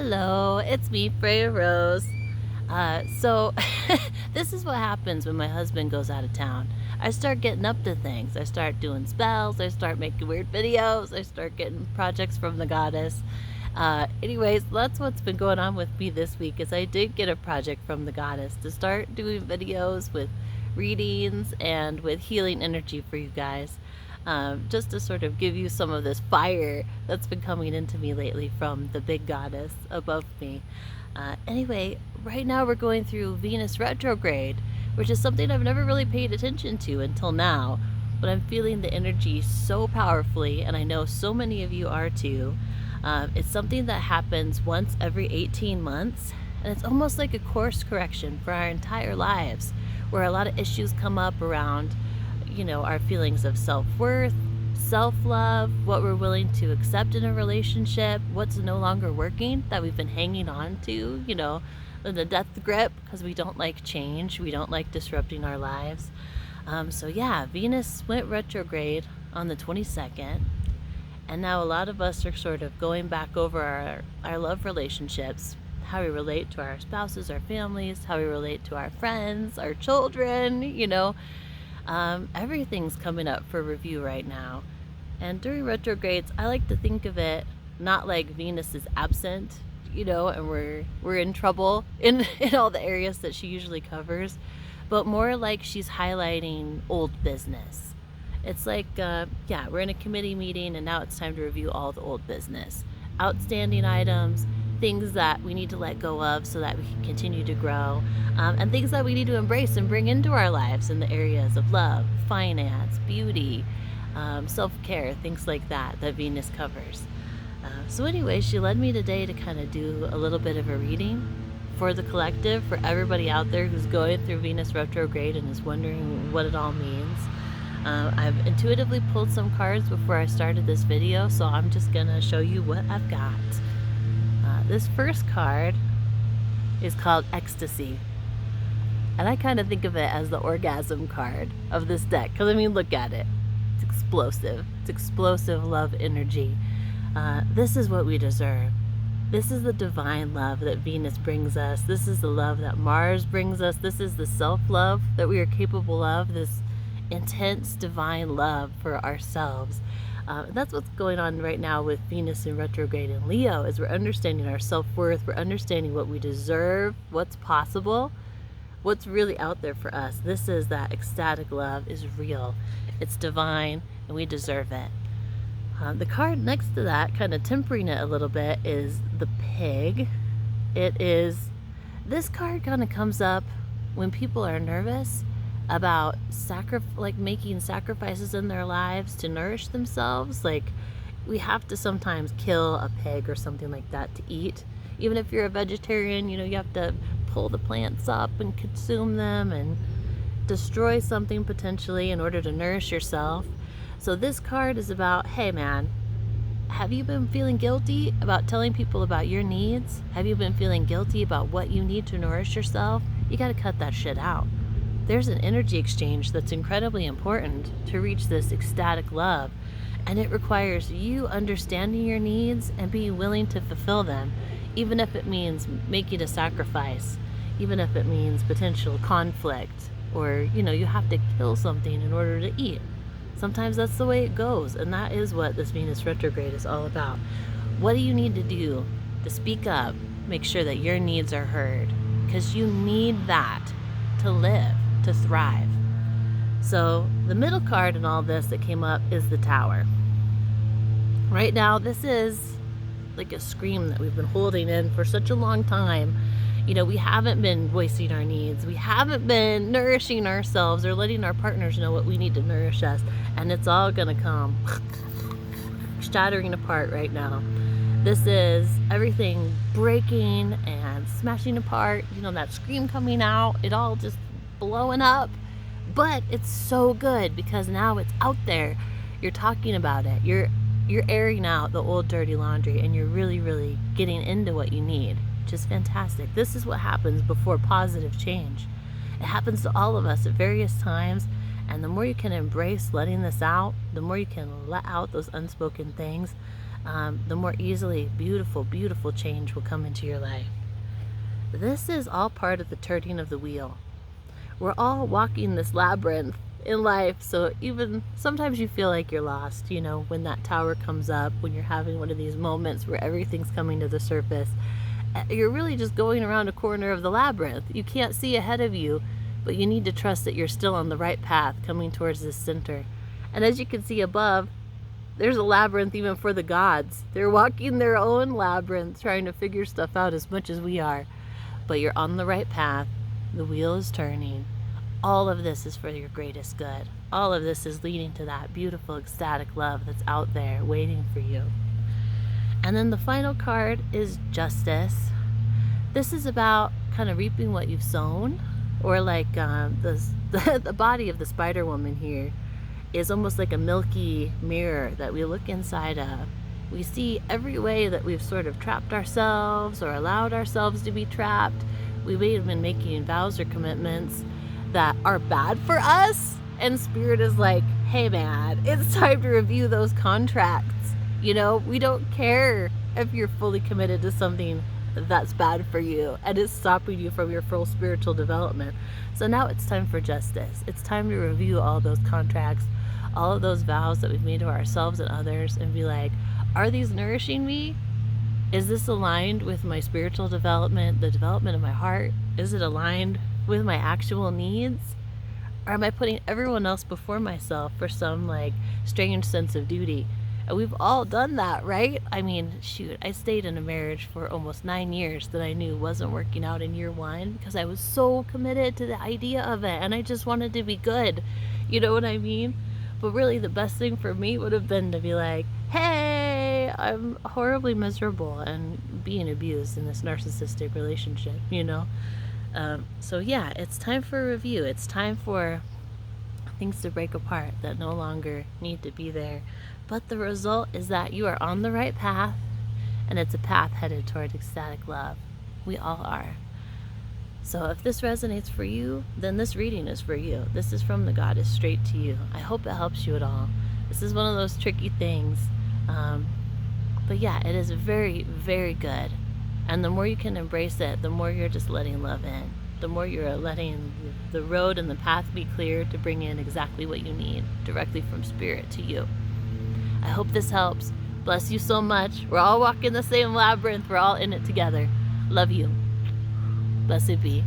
Hello, it's me, Freya Rose. So this is what happens when my husband goes out of town. I start getting up to things. I start doing spells. I start making weird videos. I start getting projects from the goddess. Anyways, that's what's been going on with me this week. Is I did get a project from the goddess to start doing videos with readings and with healing energy for you guys. Just to sort of give you some of this fire that's been coming into me lately from the big goddess above me. Anyway, right now we're going through Venus retrograde, which is something I've never really paid attention to until now, but I'm feeling the energy so powerfully, and I know so many of you are too. It's something that happens once every 18 months, and it's almost like a course correction for our entire lives, where a lot of issues come up around our feelings of self-worth, self-love, what we're willing to accept in a relationship, what's no longer working that we've been hanging on to, in the death grip, because we don't like change, we don't like disrupting our lives. So yeah, Venus went retrograde on the 22nd, and now a lot of us are sort of going back over our love relationships, how we relate to our spouses, our families, how we relate to our friends, our children, everything's coming up for review right now. And during retrogrades, I like to think of it not like Venus is absent, and we're in trouble in all the areas that she usually covers, but more like she's highlighting old business. It's like, we're in a committee meeting and now it's time to review all the old business. Outstanding items, things that we need to let go of so that we can continue to grow, and things that we need to embrace and bring into our lives in the areas of love, finance, beauty, self-care, things like that Venus covers. So anyway, she led me today to kind of do a little bit of a reading for the collective, for everybody out there who's going through Venus retrograde and is wondering what it all means. I've intuitively pulled some cards before I started this video, so I'm just gonna show you what I've got. This first card is called Ecstasy, and I kind of think of it as the orgasm card of this deck, because look at it. It's explosive love energy. This is what we deserve. This is the divine love that Venus brings us. This is the love that Mars brings us. This is the self-love that we are capable of, this intense divine love for ourselves. That's what's going on right now with Venus in retrograde in Leo, is we're understanding our self-worth, we're understanding what we deserve, what's possible, what's really out there for us. This is that ecstatic love is real, it's divine, and we deserve it. The card next to that, kind of tempering it a little bit, is the pig. This card kind of comes up when people are nervous about making sacrifices in their lives to nourish themselves. Like, we have to sometimes kill a pig or something like that to eat. Even if you're a vegetarian, you have to pull the plants up and consume them and destroy something potentially in order to nourish yourself. So this card is about, hey man, have you been feeling guilty about telling people about your needs? Have you been feeling guilty about what you need to nourish yourself? You got to cut that shit out. There's an energy exchange that's incredibly important to reach this ecstatic love, and it requires you understanding your needs and being willing to fulfill them, even if it means making a sacrifice, even if it means potential conflict, or you have to kill something in order to eat. Sometimes that's the way it goes, and that is what this Venus retrograde is all about. What do you need to do to speak up, make sure that your needs are heard? Because you need that to live, to thrive. So the middle card in all this that came up is the Tower. Right now, this is like a scream that we've been holding in for such a long time. We haven't been voicing our needs. We haven't been nourishing ourselves or letting our partners know what we need to nourish us. And it's all gonna come shattering apart right now. This is everything breaking and smashing apart. That scream coming out, it all just blowing up. But it's so good because now it's out there. You're talking about it. You're airing out the old dirty laundry, and you're really getting into what you need. Just fantastic. This is what happens before positive change. It happens to all of us at various times, and the more you can embrace letting this out, the more you can let out those unspoken things, the more easily beautiful, beautiful change will come into your life. This is all part of the turning of the wheel. We're all walking this labyrinth in life, so even sometimes you feel like you're lost, when that tower comes up, when you're having one of these moments where everything's coming to the surface. You're really just going around a corner of the labyrinth. You can't see ahead of you, but you need to trust that you're still on the right path coming towards this center. And as you can see above, there's a labyrinth even for the gods. They're walking their own labyrinth, trying to figure stuff out as much as we are. But you're on the right path. The wheel is turning. All of this is for your greatest good. All of this is leading to that beautiful, ecstatic love that's out there waiting for you. And then the final card is Justice. This is about kind of reaping what you've sown, or like the body of the Spider Woman here is almost like a milky mirror that we look inside of. We see every way that we've sort of trapped ourselves or allowed ourselves to be trapped. We may have been making vows or commitments that are bad for us, and Spirit is like, hey man, it's time to review those contracts. We don't care if you're fully committed to something that's bad for you and is stopping you from your full spiritual development. So now it's time for justice. It's time to review all those contracts, all of those vows that we've made to ourselves and others, and be like, are these nourishing me? Is this aligned with my spiritual development, the development of my heart? Is it aligned with my actual needs? Or am I putting everyone else before myself for some strange sense of duty? And we've all done that, right? I mean, shoot, I stayed in a marriage for almost 9 years that I knew wasn't working out in year 1 because I was so committed to the idea of it and I just wanted to be good. You know what I mean? But really the best thing for me would have been to be like, hey, I'm horribly miserable and being abused in this narcissistic relationship, So yeah, it's time for a review. It's time for things to break apart that no longer need to be there. But the result is that you are on the right path, and it's a path headed toward ecstatic love. We all are. So if this resonates for you, then this reading is for you. This is from the Goddess straight to you. I hope it helps you at all. This is one of those tricky things. But yeah, it is very, very good. And the more you can embrace it, the more you're just letting love in. The more you're letting the road and the path be clear to bring in exactly what you need directly from Spirit to you. I hope this helps. Bless you so much. We're all walking the same labyrinth. We're all in it together. Love you. Blessed be.